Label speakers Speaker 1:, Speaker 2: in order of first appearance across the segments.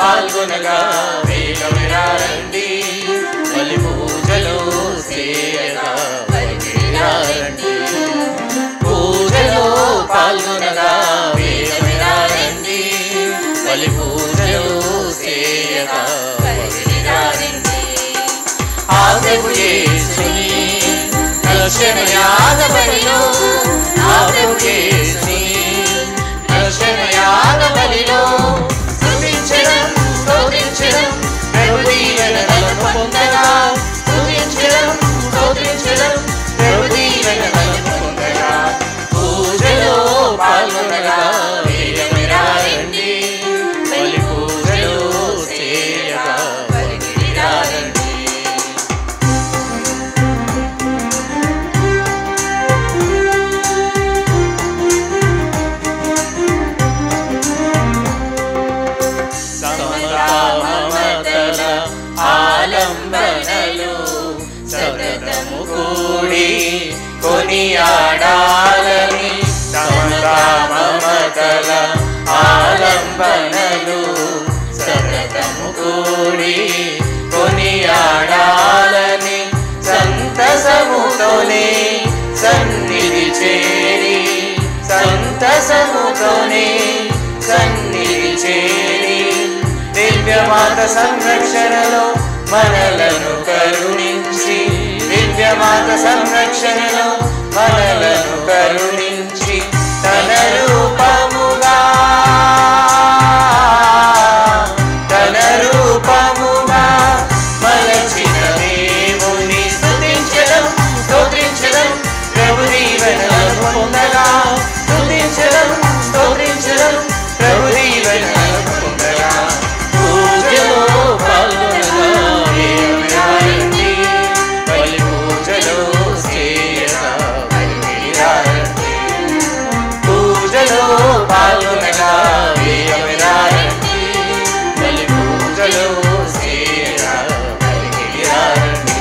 Speaker 1: పాల్గొనగా వేగమిరా రండి, బలి పూజలు చేయగా బలిమిరా రండి. పూజలో పాల్గొనగా వేగమిరా రండి, బలి పూజలు చేయగా బలిమిరా రండి. ఆ ప్రభు యేసుని దర్శన యాగ బలిలో, ఆ ప్రభు యేసుని దర్శన యాగ బలిలో స్తుతించడం స్తుతించడం ప్రభు దీవెనలను పొందగా, స్తుతించడం స్తుతించడం ప్రభు దీవెనలను పొందగా. పూజలో పాల్గొనగా వేగమిరా రండి, బలి పూజలు చేయగా బలిమిరా రండి. ఆలంబనలు సతతము కూడి కొనియాడాలని, సమతా మమతల ఆలంబనలు సతతము కూడి కొనియాడాలని, సంతసముతోనే సన్నిధి చేరి, సంతసముతోనే సన్నిధి చేరి, దివ్యమాత సంరక్షణలో మనలను కరుణించి, దివ్యమాత సంరక్షణలో మనలను కరుణించి, తన రూపముగా తన రూపముగా మలచిన దేవుని స్తుతించడం స్తుతించడం ప్రభు దీవెనలను పొందగా, స్తుతించడం స్తుతించడం ప్రభు దీవెనలను పొందగా. పూజలో పాల్గొనగా వేగమిరా రండి, బలి పూజలు చేయగా బలిమిరా రండి. పూజలో పాల్గొనగా వేగమిరా రండి, బలి పూజలు చేయగా బలిమిరా రండి.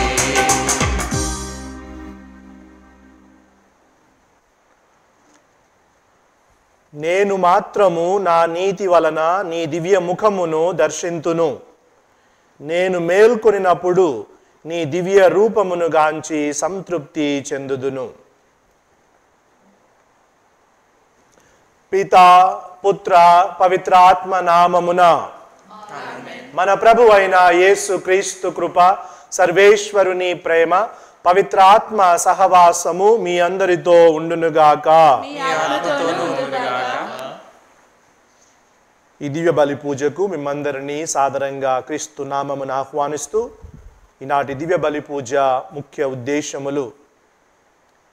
Speaker 2: నేను మాత్రము నా నీతి వలన నీ దివ్య ముఖమును దర్శింతును, నేను మేల్కొనినప్పుడు నీ దివ్య రూపమును గాంచి సంతృప్తి చెందుదును. పితా పుత్ర పవిత్రాత్మ నామమున మన ప్రభు అయిన యేసు క్రీస్తు కృప, సర్వేశ్వరుని ప్రేమ, పవిత్రాత్మ సహవాసము మీ అందరితో ఉండునుగాక. ఈ దివ్య బలి పూజకు మిమ్మందరినీ సాదరంగా క్రీస్తు నామమున ఆహ్వానిస్తూ, ఈనాటి దివ్య బలి పూజ ముఖ్య ఉద్దేశములు: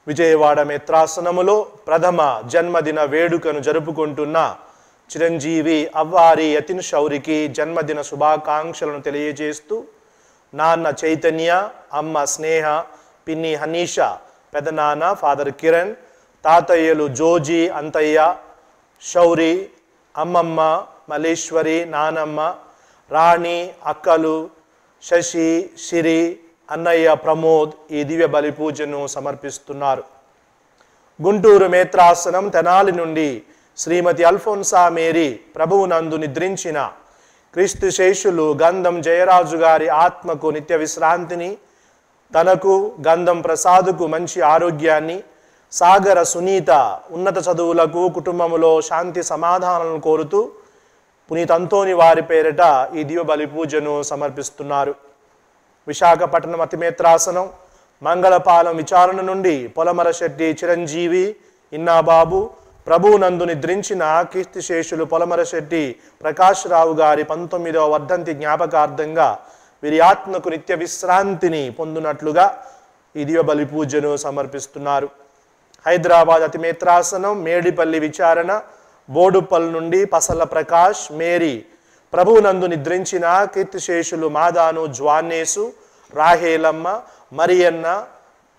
Speaker 2: విజయవాడ మేత్రాసనములో ప్రథమ జన్మదిన వేడుకను జరుపుకుంటున్న చిరంజీవి అవ్వారి యతిన్ శౌరికి జన్మదిన శుభాకాంక్షలను తెలియజేస్తూ, నాన్న చైతన్య, అమ్మ స్నేహ, పిన్ని హనీషా, పెదనాన్న ఫాదర్ కిరణ్, తాతయ్యలు జోజీ, అంతయ్య, శౌరి, అమ్మమ్మ మల్లేశ్వరి, నానమ్మ, రాణి, అక్కలు శశి, శిరి, అన్నయ్య ప్రమోద్ ఈ దివ్య బలి పూజను సమర్పిస్తున్నారు. గుంటూరు మేత్రాసనం తెనాలి నుండి శ్రీమతి అల్ఫోన్సా మేరీ ప్రభువునందు నిద్రించిన క్రీస్తు శేషులు గంధం జయరాజు గారి ఆత్మకు నిత్య విశ్రాంతిని, తనకు గంధం ప్రసాదుకు మంచి ఆరోగ్యాన్ని, సాగర సునీత ఉన్నత చదువులకు కుటుంబములో శాంతి సమాధానాలను కోరుతూ పునీత అంతోని వారి పేరిట ఈ దివ్య బలి పూజను సమర్పిస్తున్నారు. విశాఖపట్నం అతిమేత్రాసనం మంగళపాలెం విచారణ నుండి పొలమరశెట్టి చిరంజీవి, ఇన్నాబాబు ప్రభువునందు నిద్రించిన కీర్తిశేషులు పొలమరశెట్టి ప్రకాష్ రావు గారి 19వ వర్ధంతి జ్ఞాపకార్థంగా వీరి ఆత్మకు నిత్య విశ్రాంతిని పొందునట్లుగా ఈ దివ్య బలి పూజను సమర్పిస్తున్నారు. హైదరాబాద్ అతిమేత్రాసనం మేడిపల్లి విచారణ బోడుపల్ నుండి పసల ప్రకాష్, మేరీ ప్రభువునందు నిద్రించిన కీర్తిశేషులు మాదాను జ్వాన్నేసు, రాహేలమ్మ, మరియన్న,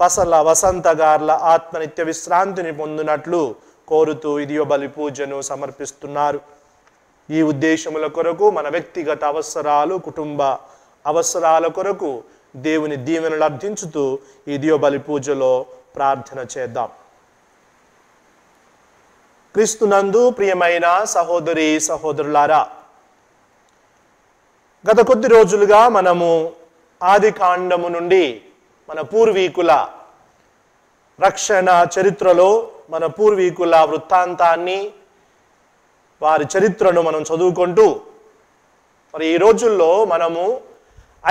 Speaker 2: పసల వసంత గార్ల ఆత్మ నిత్య విశ్రాంతిని పొందినట్లు కోరుతూ ఈ దివ్య బలి పూజను సమర్పిస్తున్నారు. ఈ ఉద్దేశముల కొరకు మన వ్యక్తిగత అవసరాలు, కుటుంబ అవసరాల కొరకు దేవుని దీవెనలు అర్థించుతూ ఈ దివ్య బలి పూజలో ప్రార్థన చేద్దాం. క్రీస్తునందు ప్రియమైన సహోదరి సహోదరులారా, గత కొద్ది రోజులుగా మనము ఆది కాండము నుండి మన పూర్వీకుల రక్షణ చరిత్రలో మన పూర్వీకుల వృత్తాంతాన్ని, వారి చరిత్రను మనం చదువుకుంటూ మరి ఈ రోజుల్లో మనము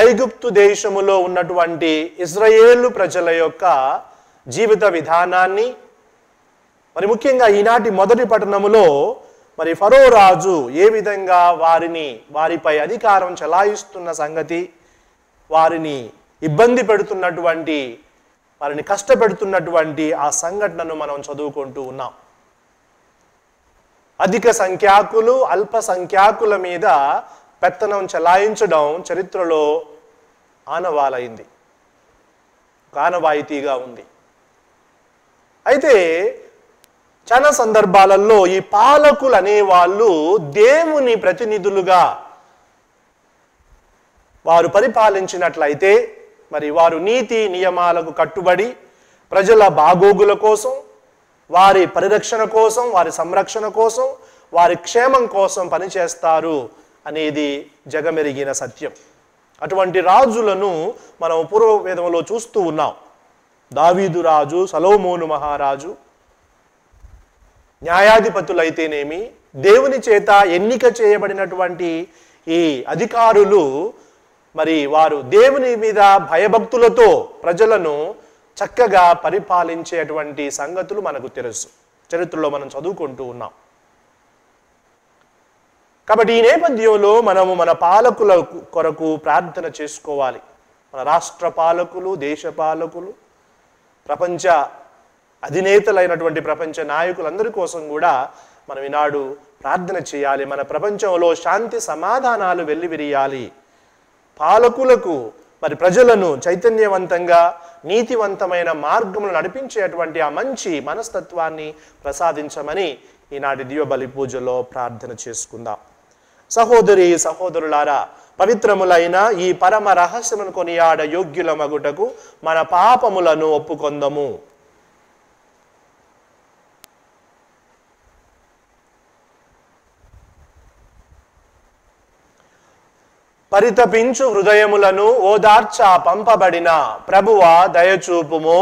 Speaker 2: ఐగుప్తు దేశములో ఉన్నటువంటి ఇజ్రాయేలు ప్రజల యొక్క జీవిత విధానాన్ని, మరి ముఖ్యంగా ఈనాటి మొదటి పట్టణములో మరి ఫరో రాజు ఏ విధంగా వారిపై అధికారం చెలాయిస్తున్న సంగతి, వారిని ఇబ్బంది పెడుతున్నటువంటి, వారిని కష్టపెడుతున్నటువంటి ఆ సంఘటనను మనం చదువుకుంటూ ఉన్నాం. అధిక సంఖ్యాకులు అల్ప సంఖ్యాకుల మీద పెత్తనం చెలాయించడం చరిత్రలో ఆనవాలైంది, ఆనవాయితీగా ఉంది. అయితే చాలా సందర్భాలలో ఈ పాలకులు అనేవాళ్ళు దేవుని ప్రతినిధులుగా వారు పరిపాలించినట్లయితే మరి వారు నీతి నియమాలకు కట్టుబడి ప్రజల బాగోగుల కోసం, వారి పరిరక్షణ కోసం, వారి సంరక్షణ కోసం, వారి క్షేమం కోసం పనిచేస్తారు అనేది జగమెరిగిన సత్యం. అటువంటి రాజులను మనం పూర్వవేదంలో చూస్తూ ఉన్నాం. దావీదు రాజు, సొలొమోను మహారాజు, న్యాయాధిపతులైతేనేమి, దేవుని చేత ఎన్నిక చేయబడినటువంటి ఈ అధికారులు మరి వారు దేవుని మీద భయభక్తులతో ప్రజలను చక్కగా పరిపాలించేటువంటి సంగతులు మనకు తెలుసు, చరిత్రలో మనం చదువుకుంటూ ఉన్నాం. కాబట్టి ఈ నేపథ్యంలో మనము మన పాలకుల కొరకు ప్రార్థన చేసుకోవాలి. మన రాష్ట్ర పాలకులు, దేశ పాలకులు, ప్రపంచ అధినేతలైనటువంటి ప్రపంచ నాయకులందరి కోసం కూడా మనం ఈనాడు ప్రార్థన చేయాలి. మన ప్రపంచంలో శాంతి సమాధానాలు వెల్లివిరియాలి. పాలకులకు మరి ప్రజలను చైతన్యవంతంగా నీతివంతమైన మార్గములు నడిపించేటువంటి ఆ మంచి మనస్తత్వాన్ని ప్రసాదించమని ఈనాటి దివ్య బలి పూజలో ప్రార్థన చేసుకుందాం. సహోదరి సహోదరులారా, పవిత్రములైన ఈ పరమ రహస్యమును కొనియాడ యోగ్యుల మగుటకు మన పాపములను ఒప్పుకొందము. పరితపించు హృదయములను ఓదార్చ పంపబడిన ప్రభువా దయచూపుము.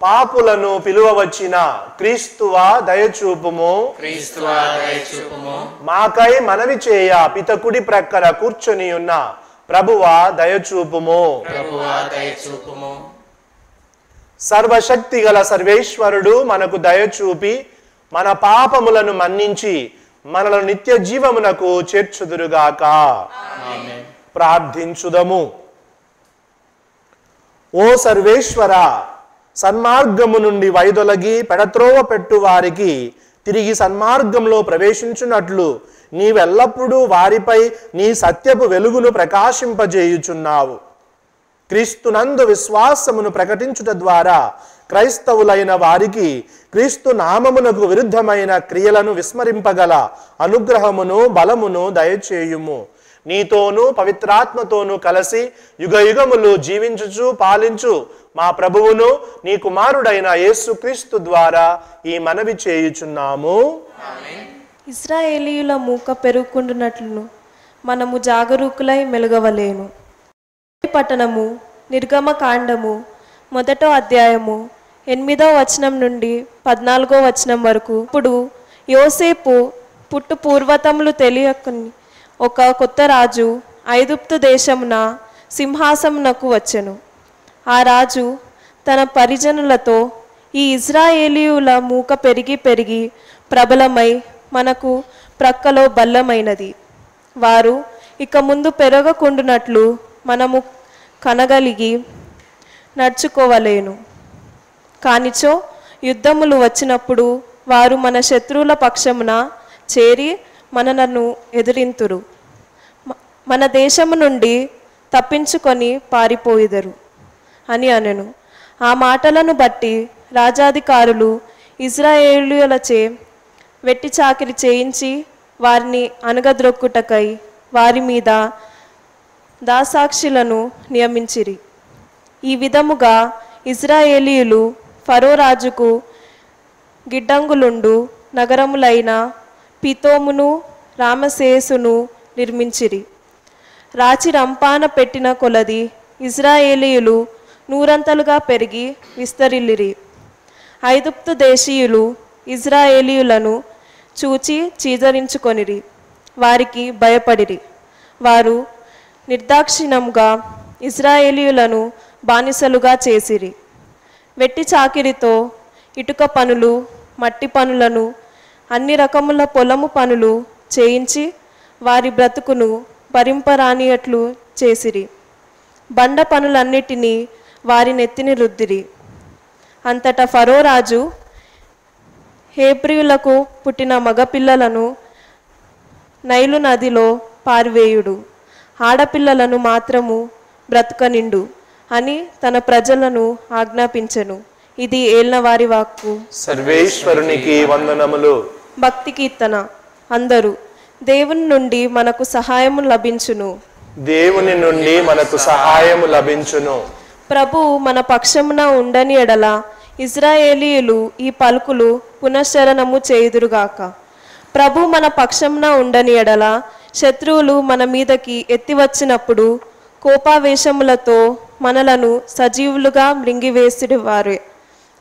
Speaker 2: పాపులను పిలువవచ్చిన క్రీస్తువా దయచూపుము. మాకై మనవి చేయ పితకుడి ప్రక్కన కూర్చొని ఉన్న ప్రభువా దయచూపుము. సర్వశక్తి గల సర్వేశ్వరుడు మనకు దయచూపి మన పాపములను మన్నించి మనలను నిత్య జీవమునకు చేర్చుదురుగాక. ప్రార్థించుదము. ఓ సర్వేశ్వర, సన్మార్గము నుండి వైదొలగి పెడత్రోవ పెట్టు వారికి తిరిగి సన్మార్గంలో ప్రవేశించున్నట్లు నీవెల్లప్పుడూ వారిపై నీ సత్యపు వెలుగును ప్రకాశింపజేయుచున్నావు. క్రీస్తునందు విశ్వాసమును ప్రకటించుట ద్వారా క్రైస్తవులైన వారికి క్రీస్తు నామమునకు విరుద్ధమైన క్రియలను విస్మరింపగల అనుగ్రహమును బలమును దయచేయుము. నీతోనూ పవిత్రాత్మతోనూ కలిసి యుగయుగములు జీవించుచు పాలించు మా ప్రభువును నీ కుమారుడైన యేసుక్రీస్తు ద్వారా ఈ మనవి చేయుచున్నాము.
Speaker 3: ఇశ్రాయేలీయుల మూక పెరుగుకుంటున్నట్లు మనము జాగరూకులై మెలుగవలేను. పట్టణము నిర్గమకాండము 1వ అధ్యాయము 8వ వచనం నుండి 14వ వచనం వరకు. ఇప్పుడు యోసేపు పుట్టు పూర్వతములు తెలియకుని ఒక కొత్త రాజు ఐగుప్తు దేశమున సింహాసమునకు వచ్చెను. ఆ రాజు తన పరిజనులతో, ఈ ఇశ్రాయేలీయుల మూక పెరిగి పెరిగి ప్రబలమై మనకు ప్రక్కలో బల్లమైనది. వారు ఇక ముందు పెరగకుండునట్లు మనము కనగలిగి నడుచుకోవలేను. కానిచో యుద్ధములు వచ్చినప్పుడు వారు మన శత్రువుల పక్షమున చేరి మనలను ఎదిరింతురు. మన దేశము నుండి తప్పించుకొని పారిపోయిదరు అని అనెను. ఆ మాటలను బట్టి రాజాధికారులు ఇశ్రాయేలీయులచే వెట్టి చాకిరి చేయించి వారిని అనగద్రొక్కుటకై వారి మీద దాసాక్షులను నియమించిరి. ఈ విధముగా ఇశ్రాయేలీయులు ఫరో రాజుకు గిడ్డంగులుండు నగరములైన పితోమును, రామసేసును, నిర్మించిరి. రాచి రంపాన పెట్టిన కొలది ఇజ్రాయేలీయులు నూరంతలుగా పెరిగి విస్తరిల్లిరి. ఐగుప్తు దేశీయులు ఇజ్రాయేలీయులను చూచి చీదరించుకొనిరి. వారికి భయపడిరి. వారు నిర్దాక్షిణ్యంగా ఇజ్రాయేలీయులను బానిసలుగా చేసిరి. వెట్టి చాకిరితో ఇటుక పనులు, మట్టి పనులను, అన్ని రకముల పొలము పనులు చేయించి వారి బ్రతుకును భరింపరానియట్లు చేసిరి. బండ పనులన్నిటినీ వారి నెత్తిని రుద్దిరి. అంతటా ఫరో రాజు హెబ్రీయులకు పుట్టిన మగపిల్లలను నైలు నదిలో పారివేయుడు, ఆడపిల్లలను మాత్రము బ్రతుకనిండు అని తన ప్రజలను ఆజ్ఞాపించెను. ఇది ఏల్నవారి వాక్కు.
Speaker 2: సర్వేశ్వరునికి వందనములు.
Speaker 3: భక్తి కీర్తన. అందరూ దేవుని నుండి మనకు సహాయము లభించును.
Speaker 2: దేవుని నుండి మనకు సహాయము లభించును.
Speaker 3: ప్రభు మన పక్షమున ఉండని ఎడల ఇజ్రాయేలీయులు ఈ పలుకులు పునశ్చరణము చేయుదురుగాక. ప్రభు మన పక్షమున ఉండని ఎడల శత్రువులు మన మీదకి ఎత్తివచ్చినప్పుడు కోపావేశములతో మనలను సజీవులుగా మృంగివేసిడి వారే.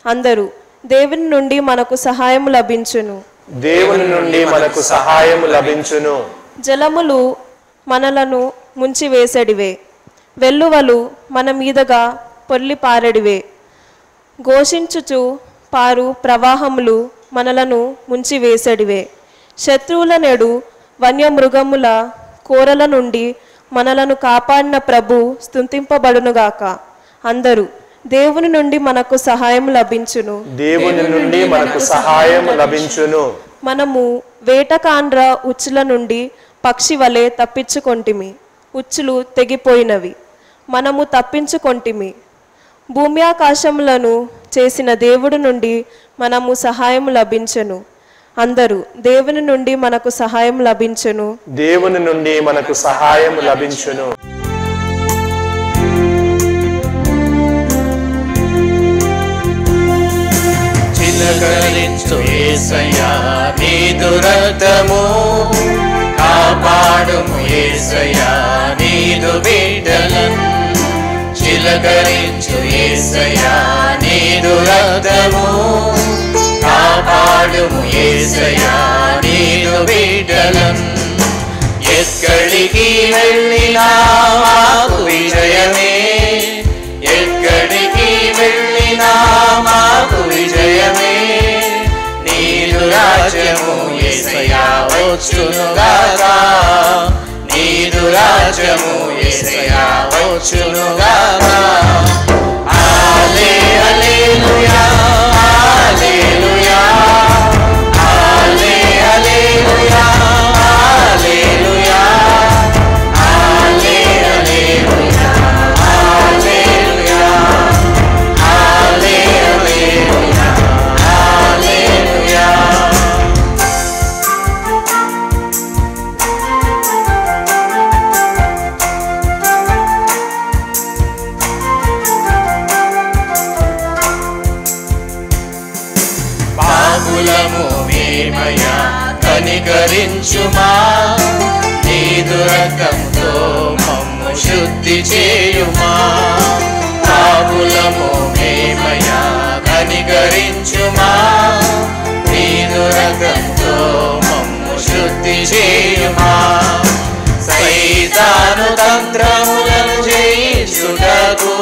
Speaker 3: అందరూ దేవుని నుండి మనకు సహాయము లభించును.
Speaker 2: దేవుని నుండి మనకు సహాయము లభించును.
Speaker 3: జలములు మనలను ముంచివేసడివే, వెల్లువలు మన మీదగా పొర్లి పారడివే. ఘోషించుచు పారు ప్రవాహములు మనలను ముంచివేసడివే. శత్రువుల నెడు వన్యమృగముల కోరల నుండి మనలను కాపాడిన ప్రభు స్తుతింపబడునుగాక. అందరూ దేవుని నుండి మనకు సహాయం లభించును.
Speaker 2: దేవుని నుండి మనకు సహాయం లభించును.
Speaker 3: మనము వేటకాండ్ర ఉచ్చుల నుండి పక్షి వలె తప్పించుకొంటిమి. ఉచ్చులు తెగిపోయినవి, మనము తప్పించుకొంటిమి. భూమి ఆకాశములను చేసిన దేవుడి నుండి మనము సహాయం లభించెను. అందరూ దేవుని నుండి మనకు సహాయం లభించెను.
Speaker 2: దేవుని నుండి మనకు సహాయం లభించును.
Speaker 1: చిలకరించు యేసయ్యా నీదు రక్తము, కాపాడుము యేసయ్యా నీదు బిడ్డలను. చిలకరించు యేసయ్యా నీదు రక్తము, కాపాడుము యేసయ్యా నీదు బిడ్డలను. ఎక్కడికి వెళ్ళినా మాకు విజయమే, ఎక్కడికి వెళ్ళినా మాకు విజయమే. నీదు రాజ్యము యేసయ్యా వచ్చునుగాక, నీదు రాజ్యము యేసయ్యా వచ్చునుగాక. హల్లెలూయా, హల్లెలూయా, హల్లెలూయా, హల్లెలూయా, హల్లెలూయా, హల్లెలూయా, హల్లెలూయా, హల్లెలూయా. పాపులము మేమయ్యా కనికరించుమా, నీదు రక్తంతో మమ్ము శుద్ధి చేయుమా. పాపులము మేమయ్యా కనికరించుమా, నీదు రక్తంతో మమ్ము శుద్ధి చేయుమా. సైతాను తంత్రములను జయించుటకు,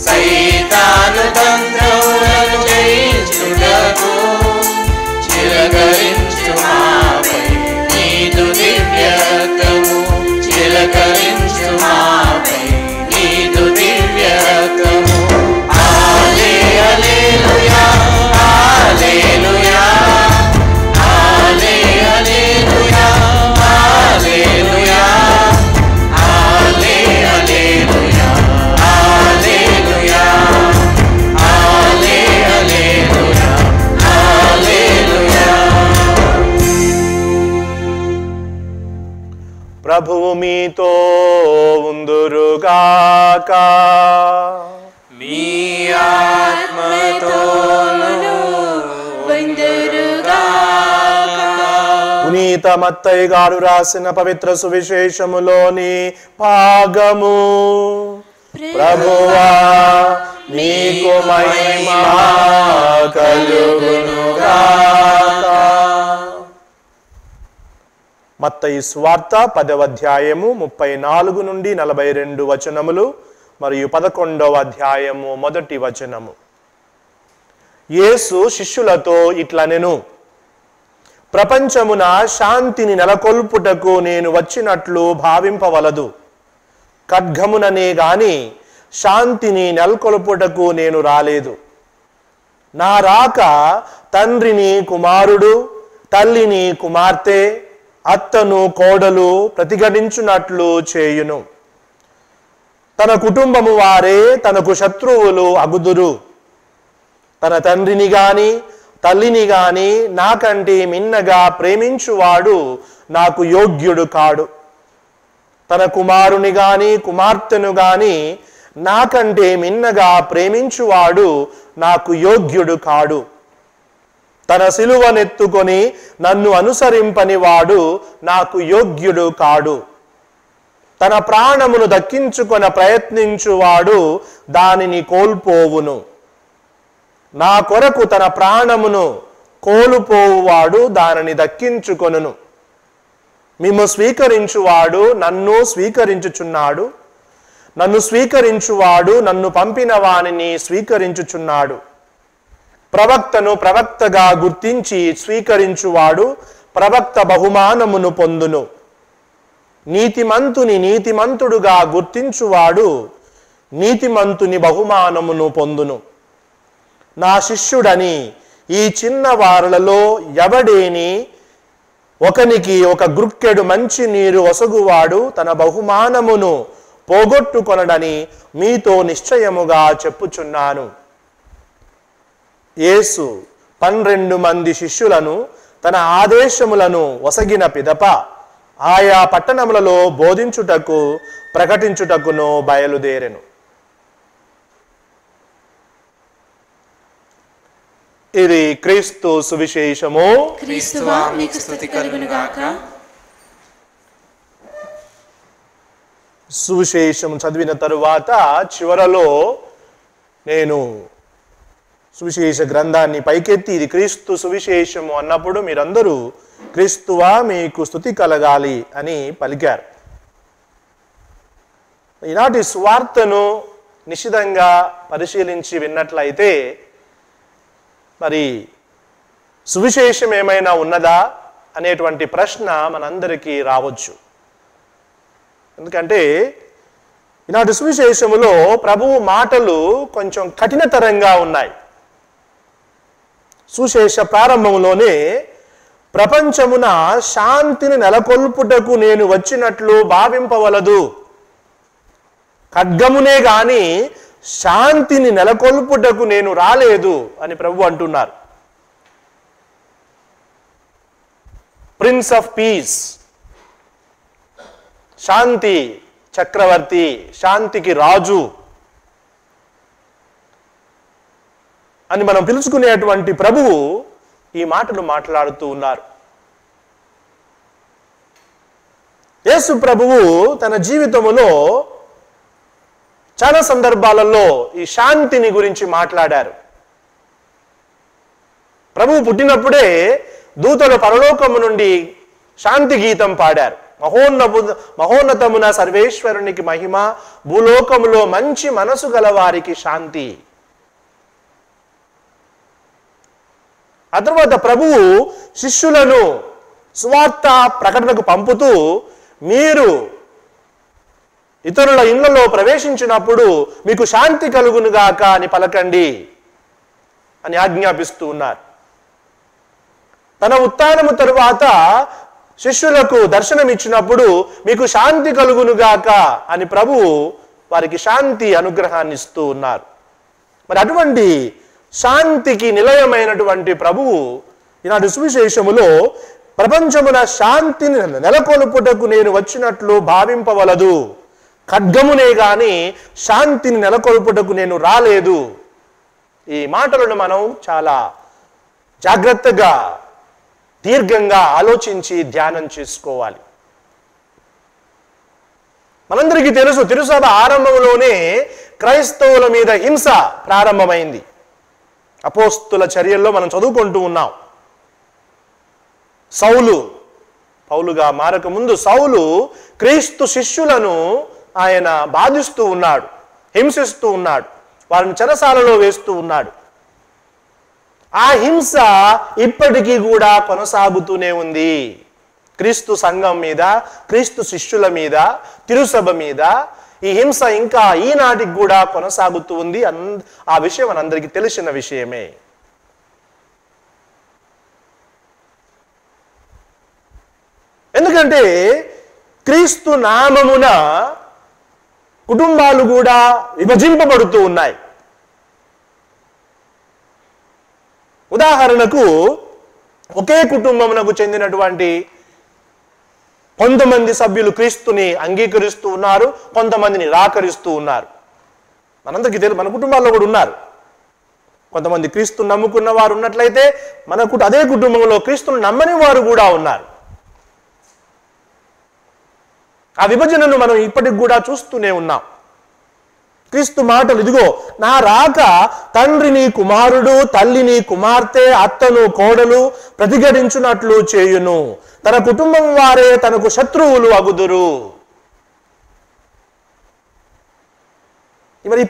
Speaker 1: సైతాను తంత్రములను జయించుటకు చిలకరించు మాపై నీదు దివ్య రక్తము, చిలకరించు మాపై నీదు దివ్య రక్తము. హల్లెలూయా, హల్లెలూయా, హల్లెలూయా, హల్లెలూయా, హల్లెలూయా, హల్లెలూయా, హల్లెలూయా, హల్లెలూయా.
Speaker 2: ప్రభువు మీతో ఉందురుగాక.
Speaker 1: మీ ఆత్మతోను
Speaker 2: పునీత పునీత మత్తయి గారు రాసిన పవిత్ర సువిశేషములోని భాగము. ప్రభువా నీకు మహిమ కలుగునుగాక. మత్తయి సువార్త 10వ అధ్యాయము 34 నుండి 42 వచనములు మరియు 11వ అధ్యాయము 1వ వచనము. యేసు శిష్యులతో ఇట్లనెను, ప్రపంచమున శాంతిని నెలకొల్పుటకు నేను వచ్చినట్లు భావింపవలదు. ఖడ్గముననే గాని శాంతిని నెలకొల్పుటకు నేను రాలేదు. నా రాక తండ్రిని కుమారుడు, తల్లిని కుమార్తె, అత్తను కోడలు ప్రతిఘటించున్నట్లు చేయును. తన కుటుంబము వారే తనకు శత్రువులు అగుదురు. తన తండ్రిని గాని తల్లిని గాని నాకంటే మిన్నగా ప్రేమించువాడు నాకు యోగ్యుడు కాడు. తన కుమారుని గాని కుమార్తెను గాని నాకంటే మిన్నగా ప్రేమించువాడు నాకు యోగ్యుడు కాడు. తన సిలువనెత్తుకొని నన్ను అనుసరింపని వాడు నాకు యోగ్యుడు కాడు. తన ప్రాణమును దక్కించుకొన ప్రయత్నించువాడు దానిని కోల్పోవును. నా కొరకు తన ప్రాణమును కోల్పోవువాడు దానిని దక్కించుకొనును. మిమ్ము స్వీకరించువాడు నన్ను స్వీకరించుచున్నాడు. నన్ను స్వీకరించువాడు నన్ను పంపిన వానిని స్వీకరించుచున్నాడు. ప్రవక్తను ప్రవక్తగా గుర్తించి స్వీకరించువాడు ప్రవక్త బహుమానమును పొందును. నీతిమంతుని నీతిమంతుడుగా గుర్తించువాడు నీతిమంతుని బహుమానమును పొందును. నా శిష్యుడని ఈ చిన్న వారలలో ఎవడేని ఒకనికి ఒక గుక్కెడు మంచి నీరు ఒసగువాడు తన బహుమానమును పోగొట్టుకొనడని మీతో నిశ్చయముగా చెప్పుచున్నాను. యేసు 12 మంది శిష్యులను తన ఆదేశములను ఒసగిన పిదప ఆయా పట్టణములలో బోధించుటకు ప్రకటించుటకును బయలుదేరెను. ఇది క్రీస్తు సువిశేషము.
Speaker 1: క్రీస్తువా మీకు స్తుతి కలుగునుగాక.
Speaker 2: సువిశేషం చదివిన తరువాత చివరలో నేను సువిశేష గ్రంథాన్ని పైకెత్తి ఇది క్రీస్తు సువిశేషము అన్నప్పుడు మీరందరూ క్రీస్తువా మీకు స్తుతి కలగాలి అని పలికారు. ఈనాటి సువార్తను నిశితంగా పరిశీలించి విన్నట్లయితే మరి సువిశేషం ఏమైనా ఉన్నదా అనేటువంటి ప్రశ్న మనందరికీ రావచ్చు. ఎందుకంటే ఈనాటి సువిశేషములో ప్రభువు మాటలు కొంచెం కఠినతరంగా ఉన్నాయి. సువిశేష ప్రారంభంలోనే ప్రపంచమున శాంతిని నెలకొల్పుటకు నేను వచ్చినట్లు భావింపవలదు. ఖడ్గమునే గాని శాంతిని నెలకొల్పుటకు నేను రాలేదు అని ప్రభు అంటున్నారు. ప్రిన్స్ ఆఫ్ పీస్, శాంతి చక్రవర్తి, శాంతికి రాజు అని మనం పిలుచుకునేటువంటి ప్రభువు ఈ మాటలు మాట్లాడుతూ ఉన్నారు. యేసు ప్రభువు తన జీవితములో చాలా సందర్భాలలో ఈ శాంతిని గురించి మాట్లాడారు. ప్రభువు పుట్టినప్పుడే దూతలు పరలోకము నుండి శాంతి గీతం పాడారు. మహోన్నతమున సర్వేశ్వరునికి మహిమ, భూలోకములో మంచి మనసు గల వారికి శాంతి. ఆ తర్వాత ప్రభువు శిష్యులను సువార్త ప్రకటనకు పంపుతూ మీరు ఇతరుల ఇళ్లలో ప్రవేశించినప్పుడు మీకు శాంతి కలుగునుగాక అని పలకండి అని ఆజ్ఞాపిస్తూ ఉన్నారు. తన ఉత్థానము తరువాత శిష్యులకు దర్శనమిచ్చినప్పుడు మీకు శాంతి కలుగునుగాక అని ప్రభువు వారికి శాంతి అనుగ్రహాన్ని ఇస్తూ ఉన్నారు. మరి అటువంటి శాంతికి నిలయమైనటువంటి ప్రభువు ఈనాటి సువిశేషములో ప్రపంచమున శాంతిని నెలకొల్పుటకు నేను వచ్చినట్లు భావింపవలదు. ఖడ్గమునే గాని శాంతిని నెలకొల్పుటకు నేను రాలేదు. ఈ మాటలను మనం చాలా జాగ్రత్తగా దీర్ఘంగా ఆలోచించి ధ్యానం చేసుకోవాలి. మనందరికీ తెలుసు, తిరుసభ ఆరంభంలోనే క్రైస్తవుల మీద హింస ప్రారంభమైంది. అపోస్తుల చర్యల్లో మనం చదువుకుంటూ ఉన్నాం. సౌలు, పౌలుగా మారక ముందు సౌలు క్రీస్తు శిష్యులను ఆయన బాధిస్తూ ఉన్నాడు, హింసిస్తూ ఉన్నాడు, వారిని చెరసాలలో వేస్తూ ఉన్నాడు. ఆ హింస ఇప్పటికీ కూడా కొనసాగుతూనే ఉంది. క్రీస్తు సంఘం మీద, క్రీస్తు శిష్యుల మీద, తిరుసభ మీద ఈ హింస ఇంకా ఈనాటికి కూడా కొనసాగుతూ ఉంది. ఆ విషయం మనందరికీ తెలిసిన విషయమే. ఎందుకంటే క్రీస్తు నామమున కుటుంబాలు కూడా విభజింపబడుతూ ఉన్నాయి. ఉదాహరణకు ఒకే కుటుంబమునకు చెందినటువంటి కొంతమంది సభ్యులు క్రీస్తుని అంగీకరిస్తూ ఉన్నారు, కొంతమందిని నిరాకరిస్తూ ఉన్నారు. మనందరికీ తెలుసు, మన కుటుంబాల్లో కూడా ఉన్నారు. కొంతమంది క్రీస్తుని నమ్ముకున్న వారు ఉన్నట్లయితే అదే కుటుంబంలో క్రీస్తుని నమ్మని వారు కూడా ఉన్నారు. ఆ విభజనను మనం ఇప్పటికి కూడా చూస్తూనే ఉన్నాం. క్రీస్తు మాటలు, ఇదిగో నా రాక తండ్రిని కుమారుడు, తల్లిని కుమార్తె, అత్తను కోడలు ప్రతిఘటించున్నట్లు చేయును, తన కుటుంబం వారే తనకు శత్రువులు అగుదురు. మరి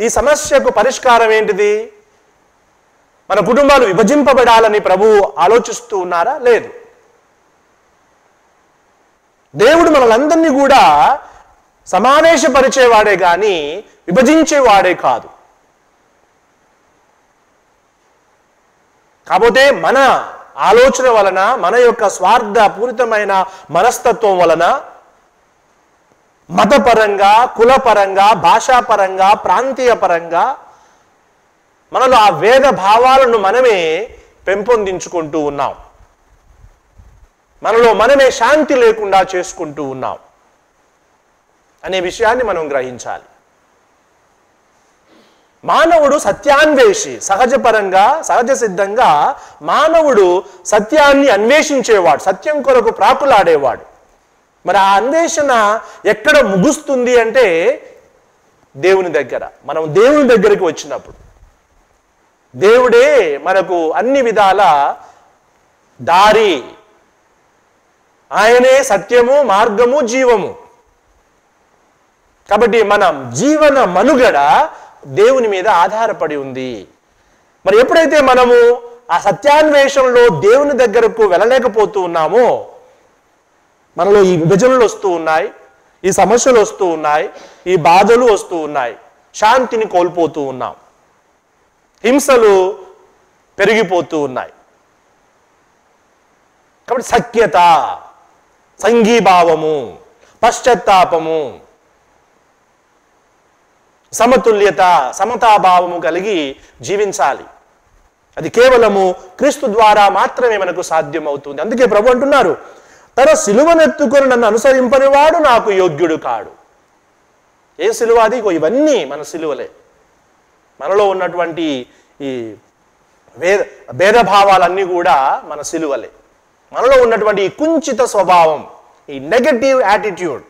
Speaker 2: ఈ సమస్యకు పరిష్కారం ఏంటిది? మన కుటుంబాలు విభజింపబడాలని ప్రభువు ఆలోచిస్తూ ఉన్నారా? లేదు. దేవుడు మనలందరినీ కూడా సమావేశపరిచేవాడే కానీ విభజించేవాడే కాదు. కాకపోతే మన ఆలోచన వలన, మన యొక్క స్వార్థపూరితమైన మనస్తత్వం వలన మతపరంగా, కులపరంగా, భాషాపరంగా, ప్రాంతీయ పరంగా మనలో ఆ వేద భావాలను మనమే పెంపొందించుకుంటూ ఉన్నాం. మనలో మనమే శాంతి లేకుండా చేసుకుంటూ ఉన్నాం అనే విషయాన్ని మనం గ్రహించాలి. మానవుడు సత్యాన్వేషి. సహజపరంగా, సహజ సిద్ధంగా మానవుడు సత్యాన్ని అన్వేషించేవాడు, సత్యం కొరకు ప్రాకులాడేవాడు. మరి ఆ అన్వేషణ ఎక్కడ ముగుస్తుంది అంటే దేవుని దగ్గర. మనం దేవుని దగ్గరికి వచ్చినప్పుడు దేవుడే మనకు అన్ని విధాల దారి, ఆయనే సత్యము, మార్గము, జీవము. కాబట్టి మన జీవన మనుగడ దేవుని మీద ఆధారపడి ఉంది. మరి ఎప్పుడైతే మనము ఆ సత్యాన్వేషణలో దేవుని దగ్గరకు వెళ్ళలేకపోతూ ఉన్నామో మనలో ఈ విభజనలు వస్తూ ఉన్నాయి, ఈ సమస్యలు వస్తూ ఉన్నాయి, ఈ బాధలు వస్తూ ఉన్నాయి, శాంతిని కోల్పోతూ ఉన్నాం, హింసలు పెరిగిపోతూ ఉన్నాయి. కాబట్టి సఖ్యత, సంఘీభావము, పశ్చాత్తాపము, సమతుల్యత, సమతాభావము కలిగి జీవించాలి. అది కేవలము క్రీస్తు ద్వారా మాత్రమే మనకు సాధ్యమవుతుంది. అందుకే ప్రభు అంటున్నారు, తన సిలువనెత్తుకొని నన్ను అనుసరింపని వాడు నాకు యోగ్యుడు కాడు. ఏ సిలువ అది? ఇవన్నీ మన సిలువలే. మనలో ఉన్నటువంటి ఈ భేదభావాలన్నీ కూడా మన సిలువలే. మనలో ఉన్నటువంటి ఈ కుంచిత స్వభావం, ఈ నెగటివ్ యాటిట్యూడ్,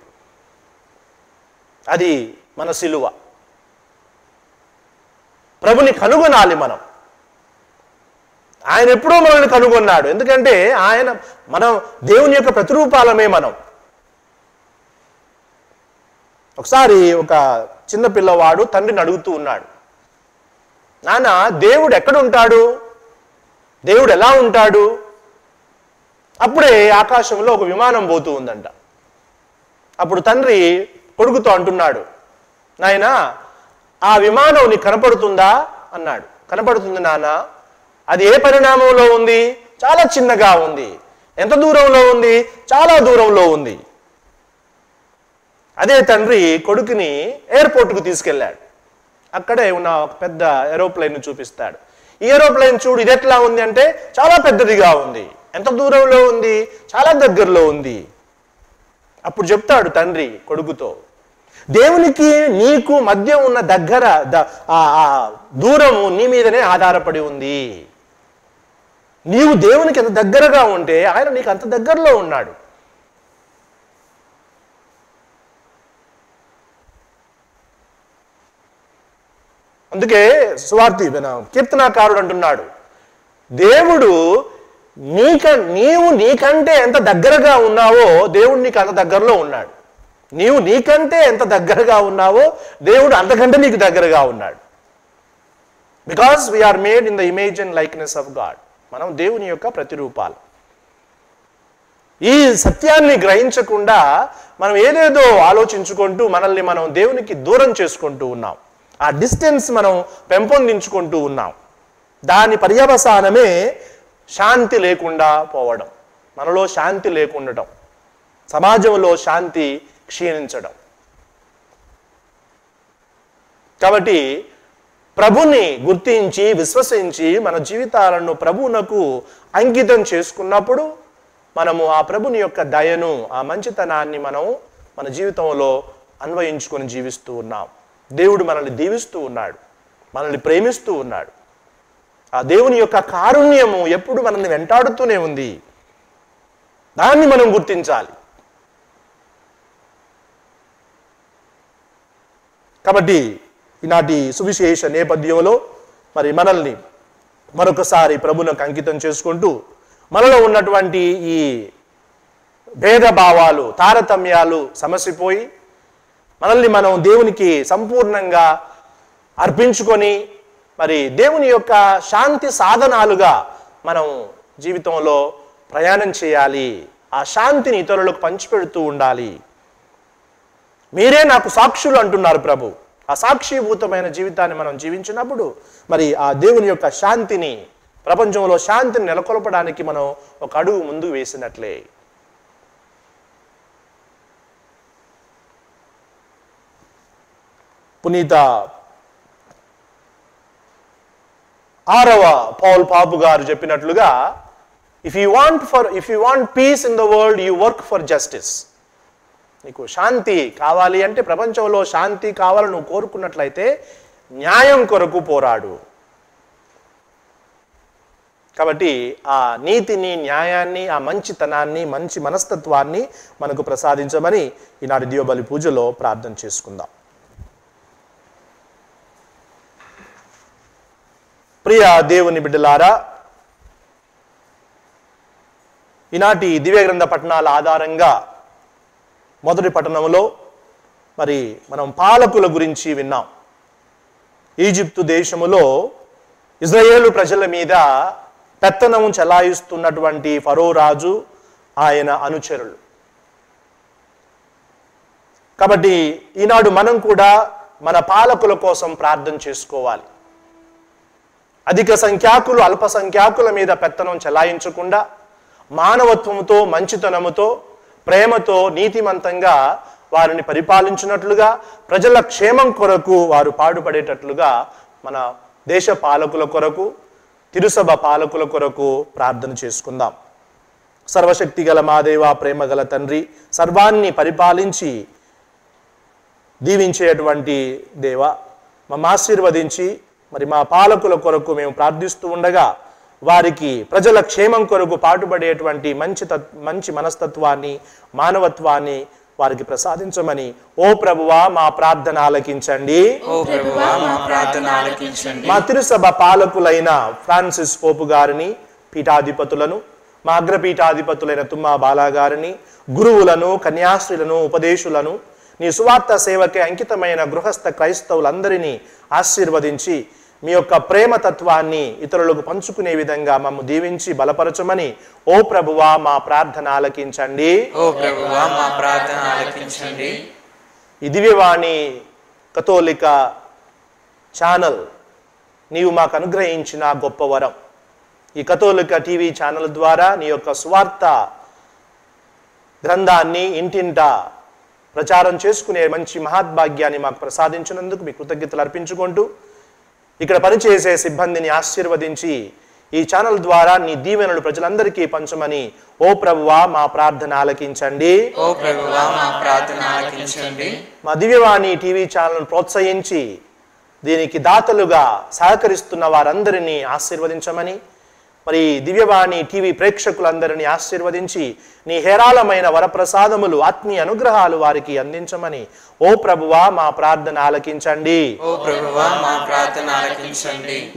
Speaker 2: అది మన సిలువ. ప్రభుని కనుగొనాలి మనం. ఆయన ఎప్పుడో మనల్ని కనుగొన్నాడు. ఎందుకంటే మనం దేవుని యొక్క ప్రతిరూపాలమే మనం. ఒకసారి ఒక చిన్న పిల్లవాడు తండ్రిని అడుగుతూ ఉన్నాడు, నాన్న దేవుడు ఎక్కడుంటాడు, దేవుడు ఎలా ఉంటాడు? అప్పుడే ఆకాశంలో ఒక విమానం పోతూ ఉందంట. అప్పుడు తండ్రి కొడుకుతో అంటున్నాడు, నాయనా ఆ విమానం నీకు కనపడుతుందా అన్నాడు. కనపడుతుంది నాన్న. అది ఏ పరిణామంలో ఉంది? చాలా చిన్నగా ఉంది. ఎంత దూరంలో ఉంది? చాలా దూరంలో ఉంది. అదే తండ్రి కొడుకుని ఎయిర్పోర్ట్కు తీసుకెళ్ళాడు. అక్కడే ఉన్న ఒక పెద్ద ఏరోప్లేన్ చూపిస్తాడు. ఈ ఏరోప్లేన్ చూడు, ఇది ఎట్లా ఉంది అంటే చాలా పెద్దదిగా ఉంది. ఎంత దూరంలో ఉంది? చాలా దగ్గరలో ఉంది. అప్పుడు చెప్తాడు తండ్రి కొడుకుతో, దేవునికి నీకు మధ్య ఉన్న దూరము నీ మీదనే ఆధారపడి ఉంది. నీవు దేవునికి ఎంత దగ్గరగా ఉంటే ఆయన నీకు అంత దగ్గరలో ఉన్నాడు. అందుకే కీర్తనాకారుడు అంటున్నాడు, దేవుడు నీవు నీకంటే ఎంత దగ్గరగా ఉన్నావో దేవుడు నీకు అంత దగ్గరలో ఉన్నాడు. నీవు నీకంటే ఎంత దగ్గరగా ఉన్నావో దేవుడు అంతకంటే నీకు దగ్గరగా ఉన్నాడు. Because we are made in the image and likeness of God. మనం దేవుని యొక్క ప్రతిరూపాలు. ఈ సత్యాన్ని గ్రహించకుండా మనం ఏదేదో ఆలోచించుకుంటూ మనల్ని మనం దేవునికి దూరం చేసుకుంటూ ఉన్నాం. ఆ డిస్టెన్స్ మనం పెంపొందించుకుంటూ ఉన్నాం. దాని పర్యవసానమే శాంతి లేకుండా పోవడం, మనలో శాంతి లేకుండటం, సమాజంలో శాంతి క్షీణించడం. కాబట్టి ప్రభుని గుర్తించి విశ్వసించి మన జీవితాలను ప్రభువునకు అంకితం చేసుకున్నప్పుడు మనము ఆ ప్రభుని యొక్క దయను, ఆ మంచితనాన్ని మనం మన జీవితంలో అన్వయించుకొని జీవిస్తూ ఉన్నాం. దేవుడు మనల్ని దీవిస్తూ ఉన్నాడు, మనల్ని ప్రేమిస్తూ ఉన్నాడు. ఆ దేవుని యొక్క కారుణ్యము ఎప్పుడు మనల్ని వెంటాడుతూనే ఉంది. దాన్ని మనం గుర్తించాలి. కాబట్టి ఈనాటి సువిశేష నేపథ్యంలో మరి మనల్ని మరొకసారి ప్రభువునకు అంకితం చేసుకుంటూ మనలో ఉన్నటువంటి ఈ భేదభావాలు, తారతమ్యాలు సమసిపోయి మనల్ని మనం దేవునికి సంపూర్ణంగా అర్పించుకొని మరి దేవుని యొక్క శాంతి సాధనాలుగా మనం జీవితంలో ప్రయాణం చేయాలి. ఆ శాంతిని ఇతరులకు పంచిపెడుతూ ఉండాలి. మీరే నాకు సాక్షులు అంటున్నారు ప్రభు. ఆ సాక్షిభూతమైన జీవితాన్ని మనం జీవించినప్పుడు మరి ఆ దేవుని యొక్క శాంతిని, ప్రపంచంలో శాంతిని నెలకొల్పడానికి మనం ఒక అడుగు ముందుకు వేసినట్లే. పునీత 6వ పౌల్ పాపు గారు చెప్పినట్లుగా, if you want peace in the world, you work for justice. నీకు శాంతి కావాలి అంటే, ప్రపంచంలో శాంతి కావాలని నువ్వు కోరుకున్నట్లయితే న్యాయం కొరకు పోరాడు. కాబట్టి ఆ నీతిని, న్యాయాన్ని, ఆ మంచితనాన్ని, మంచి మనస్తత్వాన్ని మనకు ప్రసాదించమని ఈనాటి దివ్యబలి పూజలో ప్రార్థన చేసుకుందాం. ప్రియ దేవుని బిడ్డలారా, ఈనాటి దివ్య గ్రంథ పఠనాల ఆధారంగా మొదటి పఠనంలో మరి మనం పాలకుల గురించి విన్నాం. ఈజిప్టు దేశములో ఇజ్రాయేలు ప్రజల మీద పెత్తనం చెలాయిస్తున్నటువంటి ఫరో రాజు, ఆయన అనుచరులు. కాబట్టి ఈనాడు మనం కూడా మన పాలకుల కోసం ప్రార్థన చేసుకోవాలి. అధిక సంఖ్యాకులు అల్పసంఖ్యాకుల మీద పెత్తనం చెలాయించకుండా మానవత్వంతో, మంచితనముతో, ప్రేమతో, నీతిమంతంగా వారిని పరిపాలించినట్లుగా, ప్రజల క్షేమం కొరకు వారు పాటుపడేటట్లుగా మన దేశ పాలకుల కొరకు, తిరుసభ పాలకుల కొరకు ప్రార్థన చేసుకుందాం. సర్వశక్తి గల మా దేవ, ప్రేమ గల తండ్రి, సర్వాన్ని పరిపాలించి దీవించేటువంటి దేవ, మమ్మ ఆశీర్వదించి మరి మా పాలకుల కొరకు మేము ప్రార్థిస్తూ ఉండగా వారికి ప్రజల క్షేమం కొరకు పాటుపడేటువంటి మంచి మనస్తత్వాన్ని, మానవత్వాన్ని వారికి ప్రసాదించమని ఓ ప్రభువా మా ప్రార్థన ఆలకించండి. మా తిరుసభ పాలకులైన ఫ్రాన్సిస్ పోపు గారిని, పీఠాధిపతులను, మా అగ్రపీఠాధిపతులైన తుమ్మా బాలా గారిని, గురువులను, కన్యాశ్రీలను, ఉపదేశులను, నీ సువార్త సేవకే అంకితమైన గృహస్థ క్రైస్తవులందరినీ ఆశీర్వదించి మీ యొక్క ప్రేమతత్వాన్ని ఇతరులకు పంచుకునే విధంగా మమ్ము దీవించి బలపరచమని ఓ ప్రభువా మా ప్రార్థన ఆలకించండి. ఈ దివ్యవాణి కథోలిక ఛానల్ నీవు మాకు అనుగ్రహించిన గొప్ప వరం. ఈ కథోలిక టీవీ ఛానల్ ద్వారా నీ యొక్క సువార్త గ్రంథాన్ని ఇంటింటా ప్రచారం చేసుకునే మంచి మహాద్భాగ్యాన్ని మాకు ప్రసాదించినందుకు మీ కృతజ్ఞతలు అర్పించుకుంటూ ఇక్కడ పనిచేసే సిబ్బందిని ఆశీర్వదించి ఈ ఛానల్ ద్వారా నీ దీవెనలు ప్రజలందరికీ పంచమని ఓ ప్రభువా మా ప్రార్థన ఆలకించండి. మా దివ్యవాణి టీవీ ఛానల్ ప్రోత్సహించి దీనికి దాతలుగా సహకరిస్తున్న వారందరినీ ఆశీర్వదించమని మరి దివ్యవాణి టీవీ ప్రేక్షకులందరినీ ఆశీర్వదించి నీ హేరాళమైన వరప్రసాదములు ఆత్మీయ అనుగ్రహాలు వారికి అందించమని ఓ ప్రభువా మా ప్రార్థన ఆలకించండి.